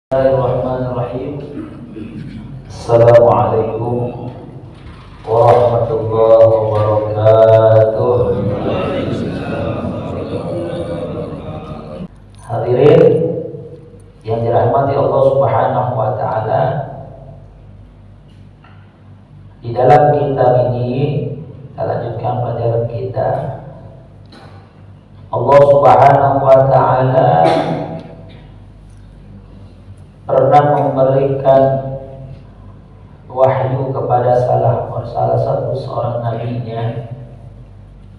Bismillahirrahmanirrahim. Assalamualaikum warahmatullahi wabarakatuh. Hadirin yang dirahmati Allah Subhanahu wa taala, di dalam kitab ini kita lanjutkan pelajaran kita. Allah Subhanahu wa taala pernah memberikan wahyu kepada salah satu seorang nabinya,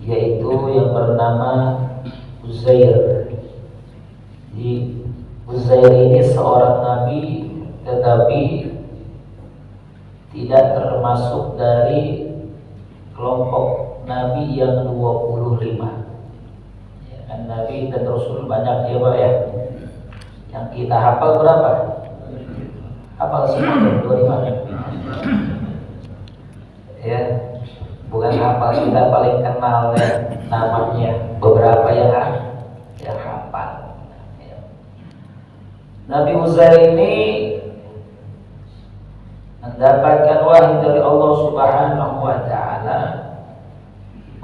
yaitu yang bernama Uzair. Di Uzair ini seorang nabi, tetapi tidak termasuk dari kelompok nabi yang 25. Ya, kan nabi dan rasul banyak ya Pak ya. Yang kita hafal berapa? Hafal semua 25. Ya, bukan hafal, kita paling kenal ya, namanya. Beberapa yang hafal. Ya. Nabi Uzair ini mendapatkan wahyu dari Allah Subhanahu wa taala.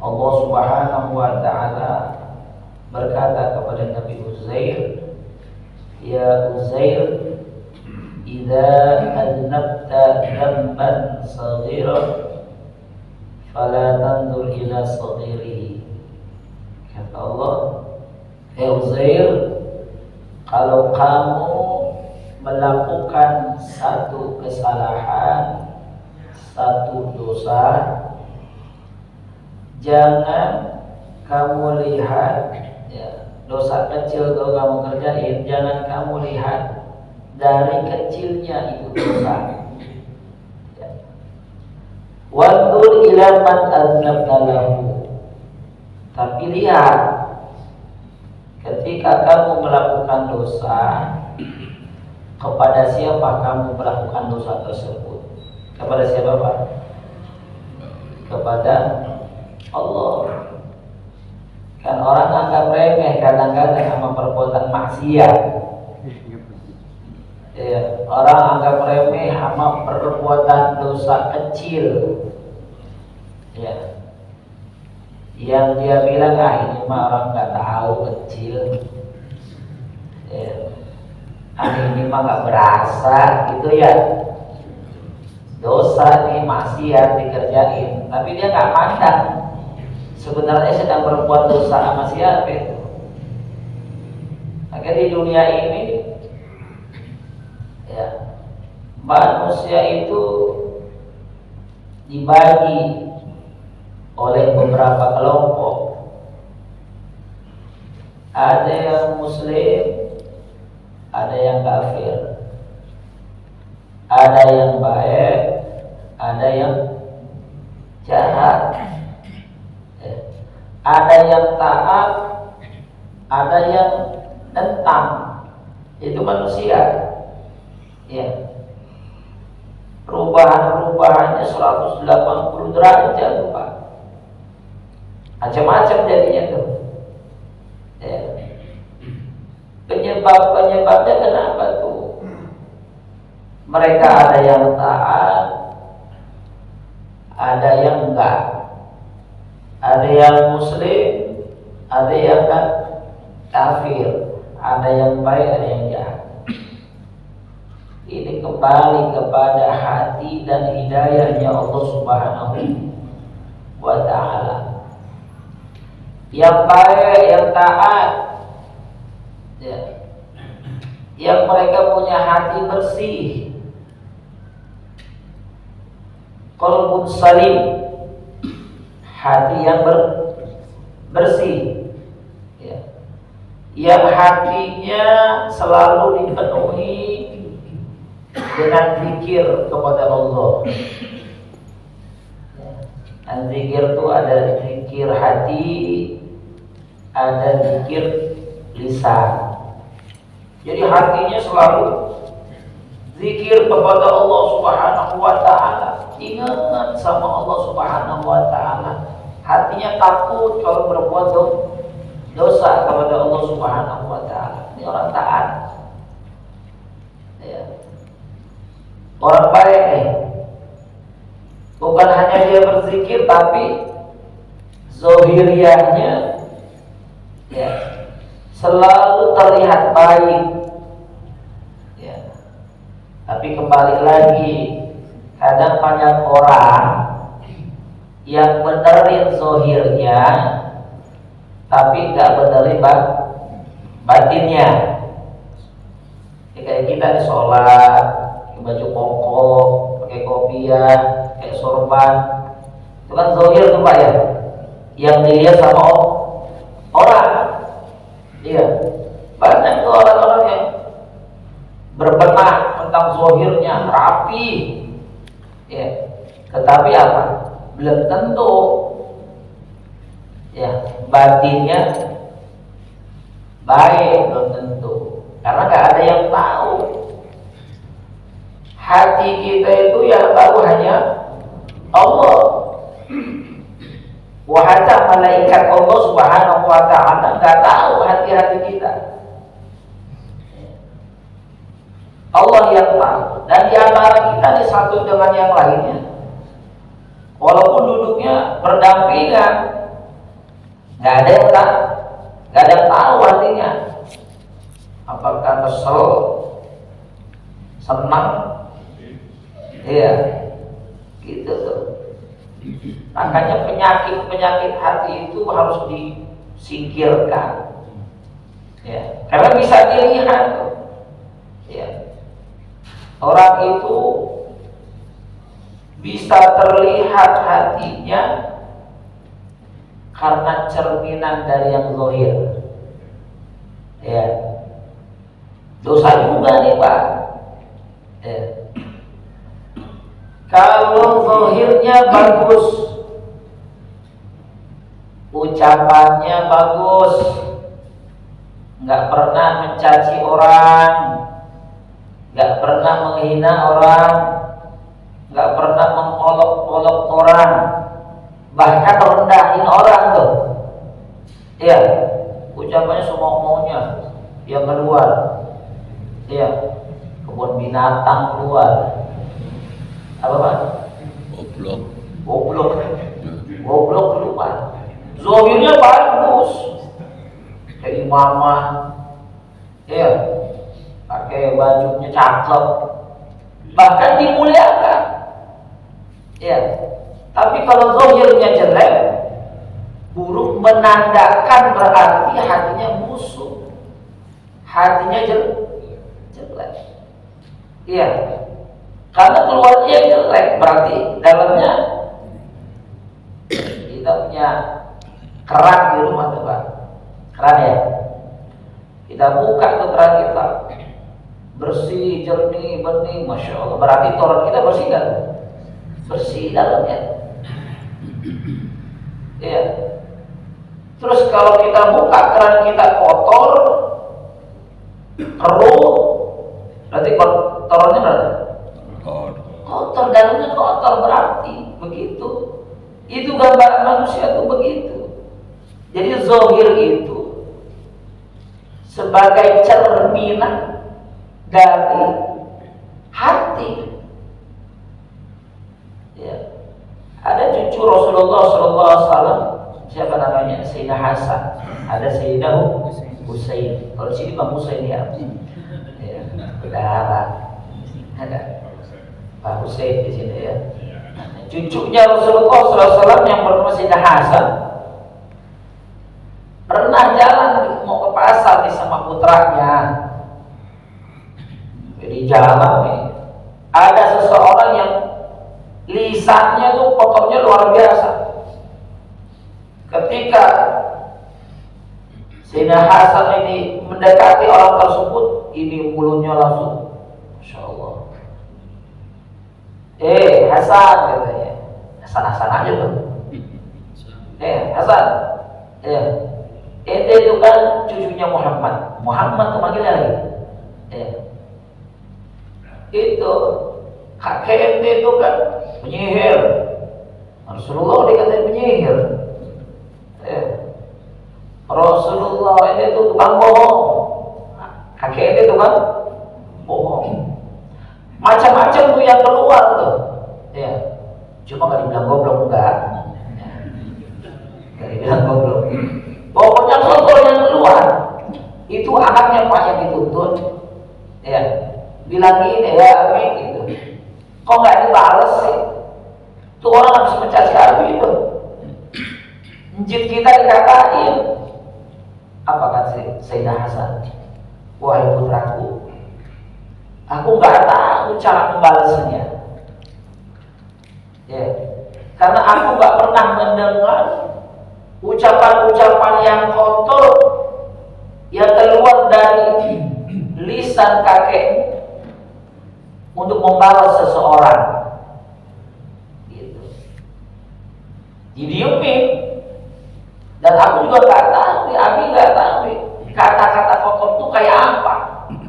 Allah Subhanahu wa taala berkata kepada Nabi Uzair, "Ya Uzair, idza adnabta dhanban saghiran fala tanzur ila saghirihi." Kata Allah, "Hai Uzair, kalau kamu melakukan satu kesalahan, satu dosa, jangan kamu lihat dosa kecil kalau kamu kerjain, jangan kamu lihat dari kecilnya itu dosa. Wandur ila man aznabta lahu. Tapi lihat, ketika kamu melakukan dosa, kepada siapa kamu melakukan dosa tersebut? Kepada siapa Pak? Kepada Allah. Kan orang anggap remeh kadang-kadang sama perbuatan maksiat. Ya, orang anggap remeh sama perbuatan dosa kecil. Ya. Yang dia bilang, ini mah orang nggak tahu kecil. Ya. Ini mah nggak berasa gitu ya. Dosa nih maksiat dikerjain, tapi dia nggak pandang sebenarnya sedang berbuat dosa sama siapa itu. Akhirnya di dunia ini ya, manusia itu dibagi oleh beberapa kelompok. Ada yang muslim, ada yang kafir, ada yang baik, ada yang jahat, ada yang taat, ada yang nentang. Itu manusia. Ya. Perubahannya 180 derajat tuh Pak. Macam-macam jadinya tuh. Ya. Penyebabnya kenapa tuh? Mereka ada yang taat, ada yang enggak. Ada yang muslim, ada yang kafir, ada yang baik, ada yang jahat. Ini kembali kepada hati dan hidayahnya Allah Subhanahu wa ta'ala. Yang baik, yang taat, ya, yang mereka punya hati bersih, qalbun salim, hati yang bersih, ya. Yang hatinya selalu dipenuhi dengan zikir kepada Allah. Dan zikir itu ada zikir hati, ada zikir lisan. Jadi hatinya selalu zikir kepada Allah Subhanahu wa ta'ala, ingat sama Allah Subhanahu wa ta'ala. Hatinya takut kalau berbuat dosa kepada Allah Subhanahu wa ta'ala. Ini orang taat. orang baik nih. Bukan hanya dia berzikir, tapi zohiriahnya ya selalu terlihat baik. Ya. Tapi kembali lagi, kadang banyak orang yang benerin zohirnya, tapi nggak benerin batinnya. Ya, kayak kita di sholat, pakai baju koko, pakai kopiah, kayak sorban, itu kan zohir tuh Pak ya, yang dilihat sama orang. Iya, banyak tuh orang-orang yang berbenah tentang zohirnya rapi, ya. Tetapi apa? Belum tentu ya batinnya baik, belum tentu, karena nggak ada yang tahu. Hati kita itu yang tahu hanya Allah. Wahada malaikat Allah Subhanahu wa ta'ala nggak tahu hati-hati kita. Allah yang tahu. Dan di antara kita di satu dengan yang lainnya, walaupun duduknya berdampingan, nggak ada yang tahu hatinya. Apakah kesel, senang, iya, gitu tuh. Makanya penyakit hati itu harus disingkirkan, ya, karena bisa dilihat, ya, orang itu bisa terlihat hatinya karena cerminan dari yang zahir, ya. Dosa juga nih Pak, ya. Kalau zahirnya bagus, ucapannya bagus, nggak pernah mencaci orang, nggak pernah menghina orang, nggak pernah mengolok-olok orang, bahkan rendahin orang tuh, ya, ucapannya semua maunya. Yang kedua, ya, kebun binatang keluar. Apa Pak? Goblok keluar. Zahirnya bagus, kayak imamah, ya, pakai bajunya cakep, bahkan dimuliakan, ya. Tapi kalau zahirnya jelek, buruk, menandakan berarti hatinya busuk, hatinya jelek, iya. Karena keluarnya jelek, berarti dalamnya kita punya keran di rumah tuh Pak, keran ya. Kita buka tuh keran kita, bersih, jernih, bening, masya Allah. Berarti toren kita bersih kan? Bersih dalamnya. Iya. Terus kalau kita buka keran kita kotor, keruh, berarti torennya berarti kotor, dalamnya kotor, berarti begitu. Itu gambaran manusia itu begitu. Jadi zahir itu sebagai cerminan dari hati. Ya. Ada cucu Rasulullah SAW, siapa namanya? Sayyidina Hasan. Ada Sayyidina Husain. Kalau di sini Bang Husain ya. Ya, saudara. Ada Pak Husain di sini ya. Cucunya Rasulullah SAW yang bernama Sayyidina Hasan pernah jalan mau ke pasar nih sama putranya. Jadi jalan nih, ada seseorang yang lisannya tuh kotornya luar biasa. Ketika Sayyidina Hasan ini mendekati orang tersebut, ini mulutnya langsung, Masya Allah. Hasan katanya, Hasan aja tuh. Hasan, ente itu kan cucunya Muhammad tuh manggilnya lagi. Itu kakek ente itu kan penyihir. Rasulullah dikatain penyihir. Rasulullah ini tuh tukang bohong. Kakek ente tukang bohong. Macam-macam tuh yang keluar tuh. Ya. Cuma nggak dibilang goblok enggak. Nggak dibilang goblok. Pokoknya kotor yang keluar. Itu anaknya Pak yang dituntut. Ya. Bilangin ya Abi gitu. Kok nggak dibales sih? Tuh orang harus mencaci Abi itu. Njit kita dikatain. Apa kata Sayyidah Hasan? Wahai putraku, aku nggak tahu cara membalasnya. Ya, karena aku nggak pernah mendengar ucapan-ucapan yang kotor yang keluar dari lisan kakek untuk membalas seseorang. Gitu. Didiemin. Dan aku juga nggak tahu, Abi nggak tahu kata-kata kotor itu kayak apa.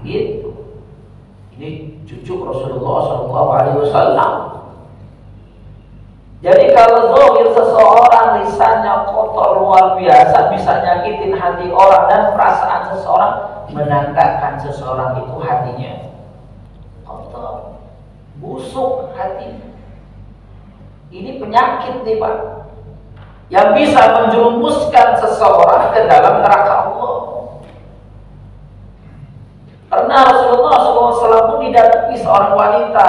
Gitu. Ini cucu Rasulullah SAW. Jadi kalau zahir seseorang lisannya kotor luar biasa, bisa nyakitin hati orang dan perasaan seseorang, menandakan seseorang itu hatinya kotor, busuk hati. Ini penyakit nih Pak, yang bisa menjerumuskan seseorang ke dalam neraka Allah. Karena Rasulullah SAW pun didatangi seorang wanita.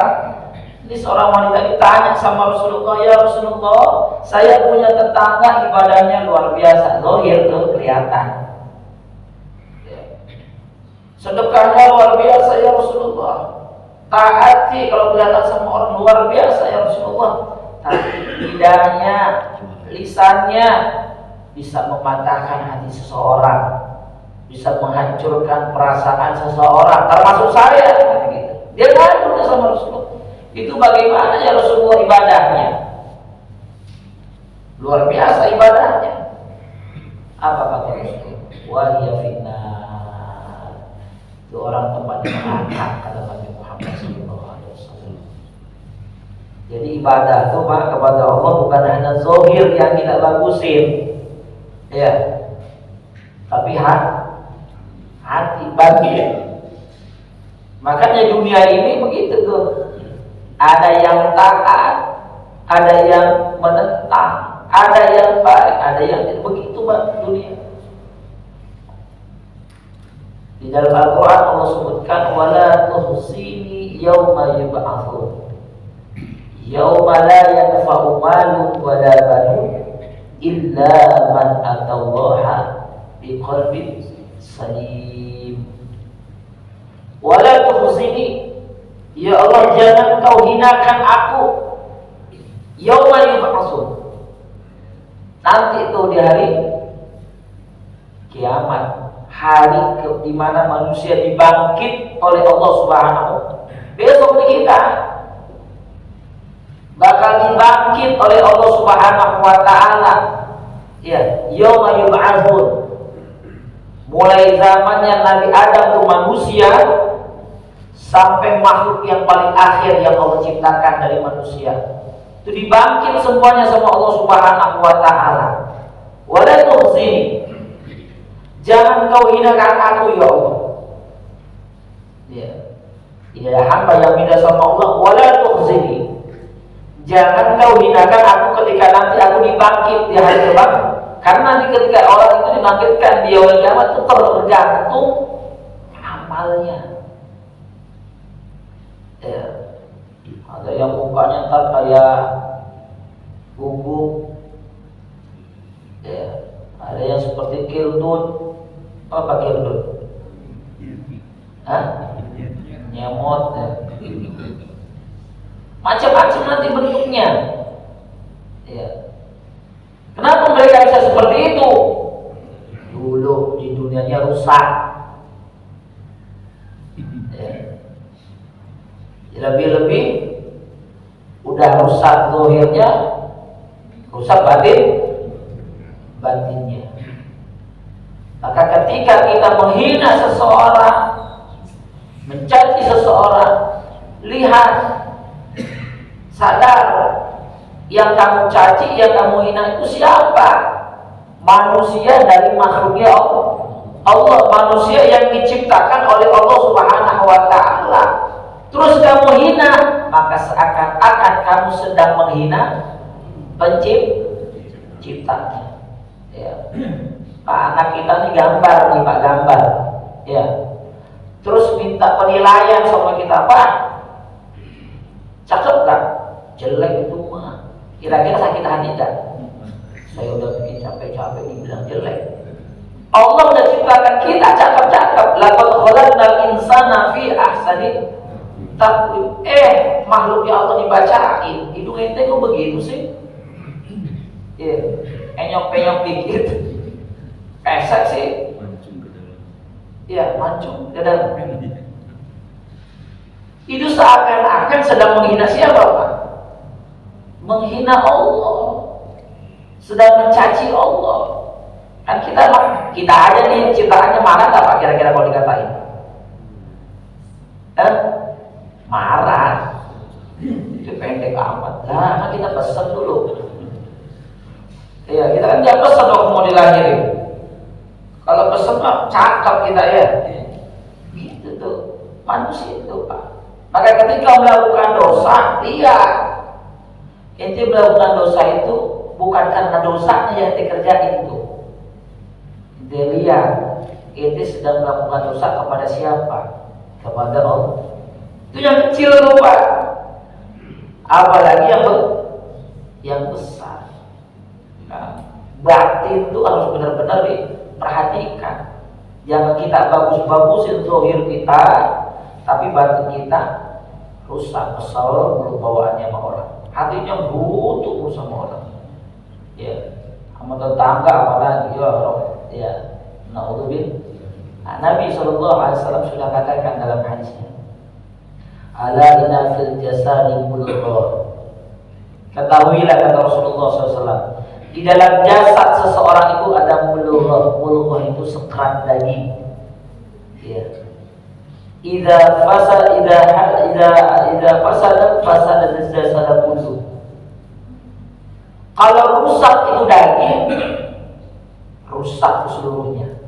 Ini seorang wanita ditanya sama Rasulullah, ya Rasulullah, saya punya tetangga ibadahnya luar biasa, zahir tuh kelihatan. Sedekahnya luar biasa ya Rasulullah. Taati kalau kelihatan sama orang luar biasa ya Rasulullah. Tapi lidahnya, lisannya bisa mematahkan hati seseorang, bisa menghancurkan perasaan seseorang, termasuk saya. Gitu. Dia ngadu sama Rasulullah. Itu bagaimana ya Rasulullah ibadahnya? Luar biasa ibadahnya. Apa kata Rasulullah? Wahya finnar. Itu orang tempatnya neraka, kata Nabi Muhammad SAW. Jadi ibadah itu Pak kepada Allah bukan hanya zahir yang kita bagusin, ya, tapi hati batin. Makanya dunia ini begitu tuh. Ada yang taat, ada yang menentang, ada yang baik, ada yang tidak. Begitu Pak dunia. Di dalam Al-Quran Allah sebutkan wala tuhsini yawma yub'atsun yawma la yanfa'u malun wala banun illa man atallaha biqalbin salim. Wala tuhsini, ya Allah jangan kau hinakan aku yauma yub'atsun, nanti itu di hari kiamat, hari di mana manusia dibangkit oleh Allah Subhanahu. Besok kita bakal dibangkit oleh Allah Subhanahu wa taala. Ya, yauma yub'atsun. Mulai zamannya Nabi Adam itu manusia sampai makhluk yang paling akhir yang Allah ciptakan dari manusia. Itu dibangkit semuanya sama Allah Subhanahu wa taala. Wala tuhzini, jangan kau hinakan aku ya Allah. Ya. Ini ada hamba yang minta sama Allah, wala tuhzini, jangan kau hinakan aku ketika nanti aku dibangkit di hari depan. Karena nanti ketika orang itu dibangkitkan di yaumul kiamat itu tergantung amalnya. Ya. Ada yang mukanya ntar kayak gugup, ya. Ada yang seperti kildun. Apa kildun? Hah? Nyemot, ya. Macam-macam nanti bentuknya. Ya. Kenapa mereka bisa seperti itu? Dulu di dunianya rusak. Ya. Lebih-lebih udah rusak zahirnya, rusak batinnya. Maka ketika kita menghina seseorang, mencaci seseorang, lihat, sadar, yang kamu caci, yang kamu hina itu siapa? Manusia dari makhluknya Allah. Allah manusia yang diciptakan oleh Allah Subhanahu wa taala. Terus kamu hina saat kamu sedang menghina penciptanya. Ya. Pak, anak kita nih gambar nih Pak, gambar. Ya. Terus minta penilaian sama kita, Pak. Cakep kan? Jelek itu mah. Kira-kira sakit hati enggak? Saya udah bikin capek-capek dibilang jelek. Allah udah ciptakan kita cakep-cakep. Laqad khalaqnal insana fi ahsani taqwim. Makhluk ya Allah dibacain. Hidung ente kok begitu sih? Enyok-penyok dikit. Pesek sih. Mancung ke dalam. Itu seakan-akan sedang menghina siapa, Pak? Menghina Allah. Sedang mencaci Allah. Kan kita aja nih ciptaannya marah nggak Pak kira-kira kalau dikatain? Marah. Itu pendek amat. Nah, kita pesan dulu. Ya, kita kan jangan pesan waktu mau dilahirin. Kalau pesan mah cakep kita ya. Gitu tuh. Manusia itu Pak. Maka ketika melakukan dosa, lihat. Ente melakukan dosa itu bukan karena dosanya yang dikerjain itu. Ente lihat, ente sedang melakukan dosa kepada siapa? Kepada Allah. Itu yang kecil tuh Pak. Apalagi yang besar. Nah, batin itu harus benar-benar diperhatikan. Jangan kita bagus-bagusin zahir kita, tapi batin kita rusak, kesal, bawaannya sama orang. Hatinya butuh sama orang. Ya, sama tetangga apalagi ya. Naudzubillah. Nabi SAW sudah katakan dalam hadisnya, ala inna fil jasadi mudghah. Ketahuilah kata Rasulullah SAW, di dalam jasad seseorang itu ada mudghah. Mudghah itu sekerat daging. Ya. Idza fasada jasad kullu. Kalau rusak itu daging, rusak seluruhnya.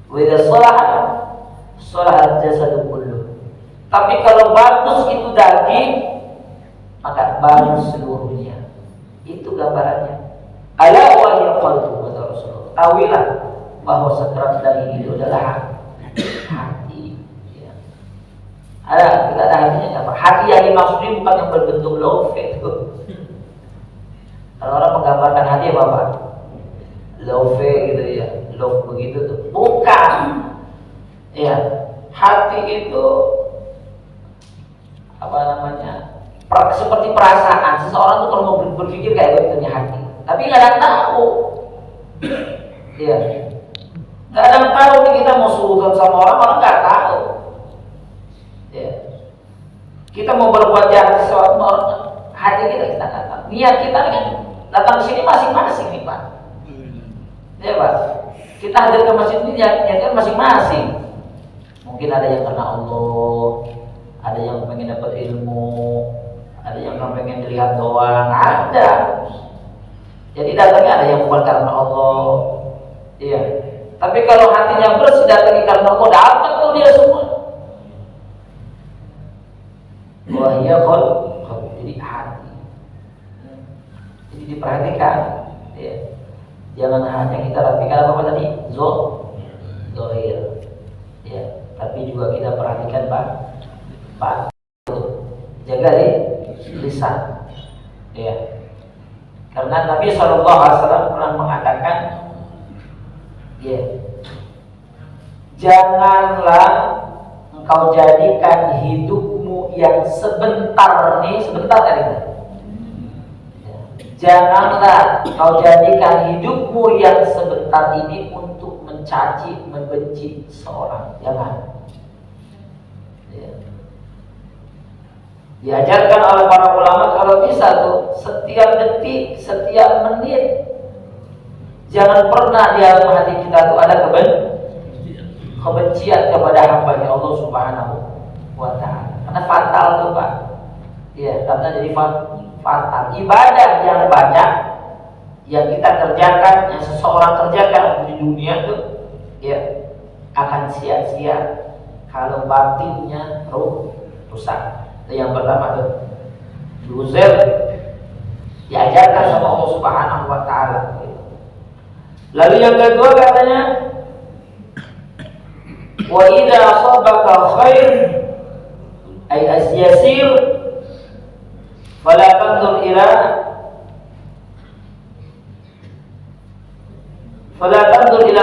Wa idza salaha jasad kullu. Tapi kalau bagus itu daging, maka bagus seluruhnya. Itu gambarannya. Ala wa hiya qalbu, kata Rasulullah. Tahuilah bahwa sekerat daging itu adalah hati. Ya. Kita ada hatinya apa? Hati yang dimaksud ini bukan yang berbentuk love itu. Kalau orang menggambarkan hati apa Pak? Love gitu ya, love begitu tuh. Bukan. Ya, hati itu apa namanya? Seperti perasaan. Seseorang tuh kalau mau berpikir kayak begitunya hati. Tapi nggak ada yang tahu. Iya. Nggak ada yang tahu nih kita mau suruhan sama orang nggak tahu. Ya. Kita mau berbuat jahat sesuatu orang, hati kita nggak tahu. Niat kita kan datang ke sini masing-masing nih Pak. Ya Pak. Kita hadir ke masjid ini niatnya masing-masing. Mungkin ada yang karena Allah, ada yang pengen dapat ilmu, ada yang pengen dilihat doang, ada. Jadi datangnya ada yang bukan karena Allah. Iya. Tapi kalau hatinya bersih datangnya karena Allah, dapat tuh dia semua. Wah iya kalau jadi hati. Jadi diperhatikan. Ya. Jangan hanya kita rapikan apa tadi? Zahir. Ya. Tapi juga kita perhatikan Pak. Jaga lisan. Ya. Karena Nabi SAW pernah mengatakan, ya, janganlah engkau jadikan hidupmu yang sebentar tadi. Ya. Janganlah engkau jadikan hidupmu yang sebentar ini untuk mencaci, membenci seorang. Jangan. Ya. Diajarkan oleh para ulama kalau bisa tuh setiap detik, setiap menit jangan pernah di dalam hati kita tuh ada kebencian kepada hamba-Nya Allah Subhanahu wa Ta'ala. Karena fatal tuh Pak. Iya, karena jadi fatal. Ibadah yang banyak yang kita kerjakan, yang seseorang kerjakan di dunia tuh, ya akan sia-sia kalau batinnya rusak. Itu yang pertama tuh. Uzair diajarkan sama Allah Subhanahu wa taala. Lalu yang kedua katanya, wa idza asabaka khair ay asyasir fala tanzur ila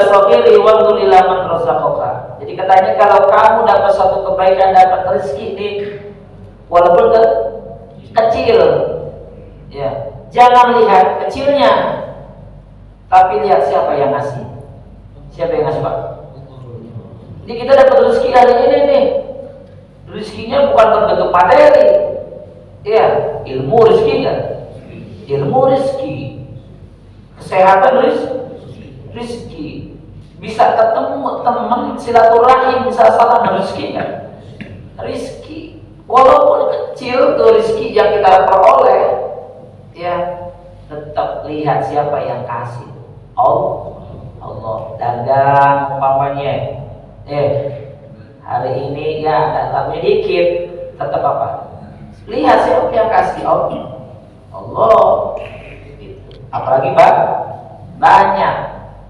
saghiri wanzur ila man razaqaka. Jadi katanya kalau kamu dapat satu kebaikan, dapat rezeki ini walaupun kecil, ya, jangan lihat kecilnya, tapi lihat siapa yang ngasih. Siapa yang ngasih, Pak? Jadi kita dapat rezeki hari ini nih. Rezekinya bukan berbentuk materi. Ya, ilmu rezeki kan? Ilmu rezeki. Kesehatan rezeki. Bisa ketemu teman silaturahim, bisa salam rezeki kan? Rezeki. Walaupun kecil tuh rezeki yang kita peroleh, ya, tetap lihat siapa yang kasih. Allah. Dagang umpamanya, hari ini ya datangnya dikit, tetap apa? Lihat siapa yang kasih. Allah. Apalagi banyak.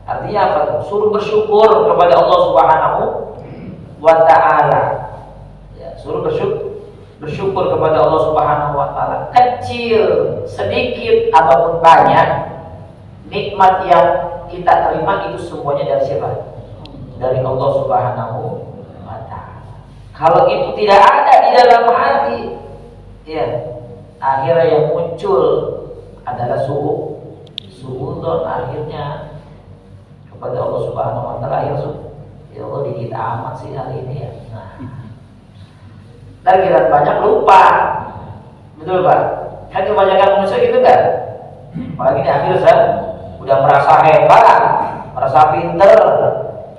Artinya apa? Suruh bersyukur kepada Allah Subhanahu wa taala. Ya, suruh bersyukur kepada Allah Subhanahu wa taala. Kecil, sedikit ataupun banyak, nikmat yang kita terima itu semuanya dari siapa? Dari Allah Subhanahu wa taala. Kalau itu tidak ada di dalam hati, ya, akhirnya yang muncul adalah suudzon, akhirnya kepada Allah Subhanahu wa taala, ya Allah dikit amat sih hari ini ya. Dan kira banyak lupa. Betul Pak? Kan kebanyakan manusia gitu kan? Apalagi di akhir zaman udah merasa hebat, merasa pinter,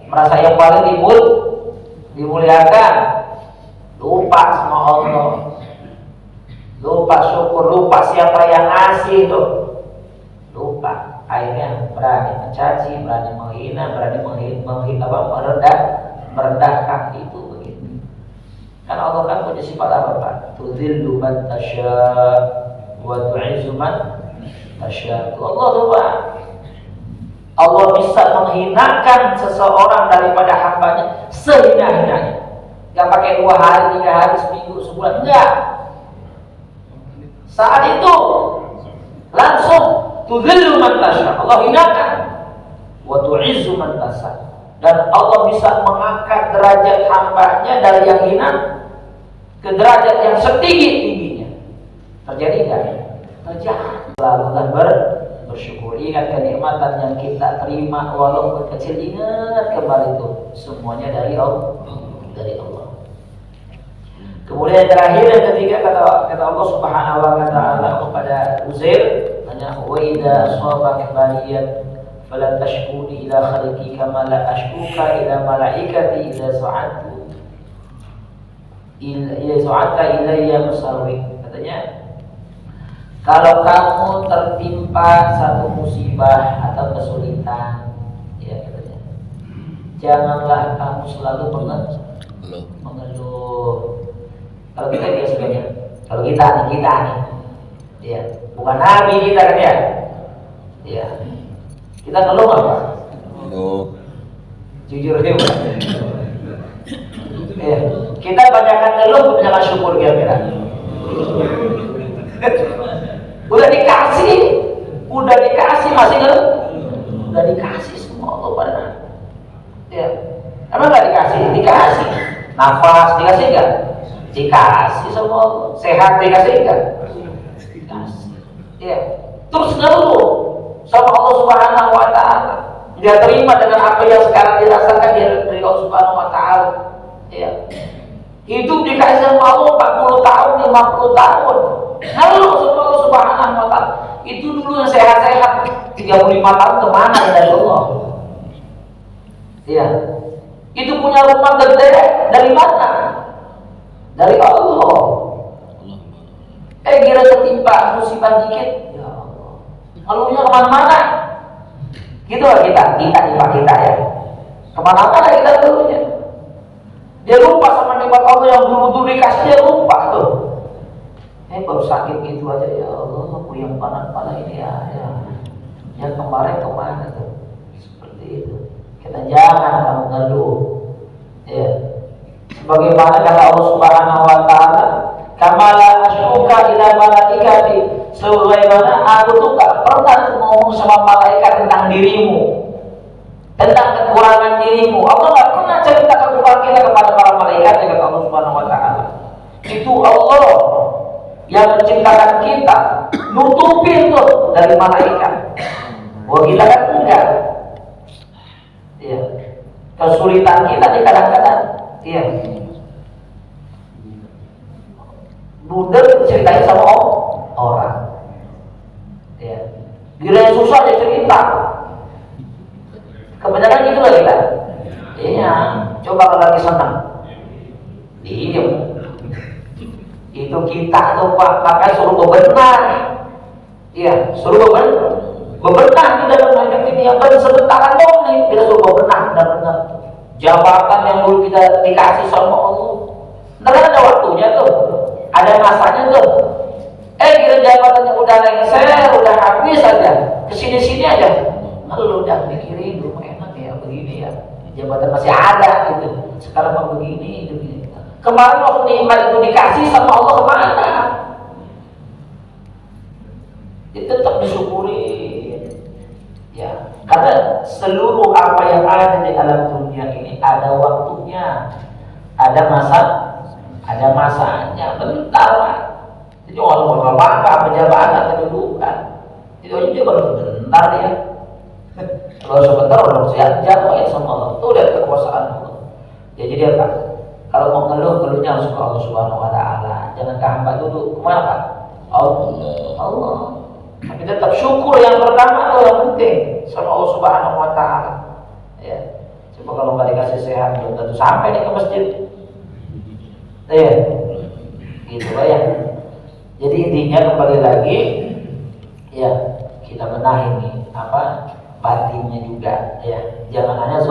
merasa yang paling dimuliakan, lupa sama Allah, lupa syukur, lupa siapa yang ngasih tuh, lupa. Akhirnya berani mencaci, berani menghina, berani merendahkan itu begitu. Karena Allah kan punya sifat apa Pak? Tudzillu man tasya wa tu'izzu man tasya. Allah tuh Pak. Allah bisa menghinakan seseorang daripada hambanya sehina-hinanya. Gak pakai 2 hari, 3 hari, seminggu, sebulan, enggak. Saat itu langsung tudzillu man tasya, Allah hinakan, wa tu'izzu man tasya. Dan Allah bisa mengangkat derajat hambanya dari yang hina ke derajat yang setinggi-tingginya. Terjadi enggak? Terjadi. Lalu bersyukur, ingat kenikmatan yang kita terima walaupun kecil, ingat kembali itu semuanya dari Allah. Kemudian yang terakhir, yang ketiga, kata Allah Subhanahu wa taala kepada Uzair, hanya wa idza asabaka baliyat fala tashkuni ila khalqi kama la ashkuka ila malaikati idza su'ata ilayya musawi. Katanya, kalau kamu tertimpa satu musibah atau kesulitan, ya katanya, janganlah kamu selalu mengeluh. Kalau kita biasanya, kalau kita nih, ya, bukan nabi kita kan ya, kita ngeluh apa? Jujur deh, ya, kita banyakkan ngeluh, banyakkan syukur kira-kira. Udah dikasih masih ngeluh. Udah dikasih semua Allah pada. Ya, emang nggak dikasih? Nafas dikasih nggak? Dikasih sama Allah. Sehat dikasih nggak? Dikasih. Ya, terus ngeluh sama Allah Subhanahu wa taala. Dia terima dengan apa yang sekarang dirasakan dari Allah Subhanahu wa taala. Ya. Hidup dikasih sama Allah 40 tahun, 50 tahun. Ngeluh sama Allah Subhanahu wa taala. Itu dulu yang sehat-sehat 35 tahun kemana dari Allah? Iya. Itu punya rumah gede dari mana? Dari Allah. Kira ketimpa musibah dikit, ya Allah. Ngeluhnya kemana-mana. Gitu lah kita ya. Kemana-mana kita ngeluhnya. Dia lupa sama nikmat Allah yang dulu dikasih, dia lupa tuh. Baru sakit gitu aja, ya Allah, aku yang panah ini ya. Yang kemarin kemana tuh? Seperti itu. Kita jangan kamu ngeluh. Ya. Sebagaimana kata Allah Subhanahu wa taala, "Kamala asyuka ila malaikati." Sebagaimana aku tuh gak pernah ngomong sama malaikat tentang dirimu, tentang kekurangan dirimu. Allah gak pernah cerita kekurangan kita kepada para malaikat, ya kata Allah Subhanahu wa taala. Itu Allah yang menciptakan kita, nutupin tuh dari malaikat. Wah, kita kan enggak. Ya. Kesulitan kita di kadang-kadang, iya. Mudah ceritain sama orang. Ya. Gila yang susah dia cerita. Kebenaran gitu lah kita. Iya. Coba kalau lagi senang, diem. Itu kita tuh Pak, maka suruh bebenah. Iya, suruh bebenah di dalam hidup ini. Yang paling sebentaran dong nih, kita suruh bebenah benar-benar. Jabatan yang dulu kita dikasih sama Allah, ntar ada waktunya tuh, ada masanya tuh. Kita jabatannya udah lengser, udah habis aja, kesini-sini aja. Lalu udah mikirin dulu enak ya begini ya, jabatan masih ada gitu. Sekarang mau begini. Kemarin waktu nikmat itu dikasih sama Allah kemana? Ya tetap disyukuri. Ya, karena seluruh apa yang ada di alam dunia ini ada waktunya, ada masanya. Bentar lah. Jadi orang bangga, pejabat, kedudukan. Itu aja dia baru bentar ya. Kalau sebentar udah jatuh ya sama Allah. Tuh lihat kekuasaan Allah. Ya, jadi apa? Kalau mau ngeluhnya harus ke Allah Subhanahu wa taala. Jangan ke hamba dulu. Kemana Pak? Allah. Tapi tetap syukur yang pertama itu yang penting sama Allah Subhanahu wa taala. Ya. Coba kalau nggak dikasih sehat belum tentu sampai nih ke masjid. Ya. Gitu lah ya. Jadi intinya kembali lagi ya, kita benahi nih batinnya juga ya. Jangan hanya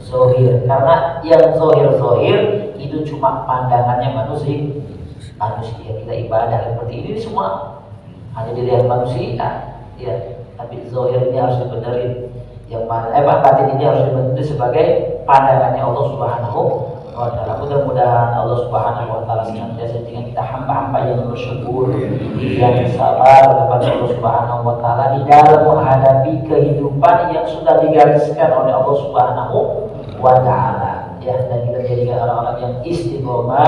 zohir, karena yang zohir itu cuma pandangannya manusia. Kita ibadah seperti ini semua hanya dilihat manusia, ya. Tapi zohir ini harus dibenerin. Yang batin ini harus dibenerin sebagai pandangannya Allah Subhanahu wa taala. Mudah-mudahan Allah Subhanahu wa taala senantiasa jadikan kita hamba-hamba yang bersyukur, yang sabar kepada Allah Subhanahu wa taala di dalam menghadapi kehidupan yang sudah digariskan oleh Allah Subhanahu wa taala. Ya, dan kita jadikan orang-orang yang istiqomah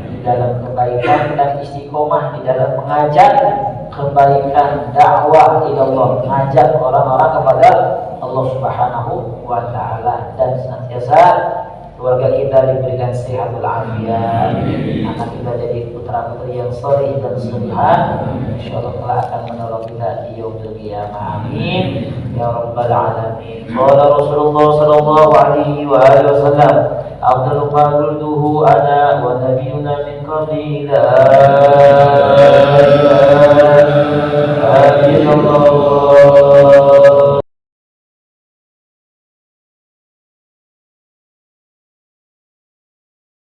di dalam kebaikan dan istiqomah di dalam mengajak kebaikan, dakwah ilallah, mengajak orang-orang kepada Allah Subhanahu wa taala, dan senantiasa keluarga kita diberikan sehat walafiat, anak kita jadi putra putri yang saleh dan salihah, insyaallah Allah akan menolong kita di yaumil qiyamah. Amin ya rabbal alamin. Qala Rasulullah sallallahu alaihi wa alihi wasallam, afdalu ma qultuhu ana wa nabiyyuna min qabli la ilaha illallah.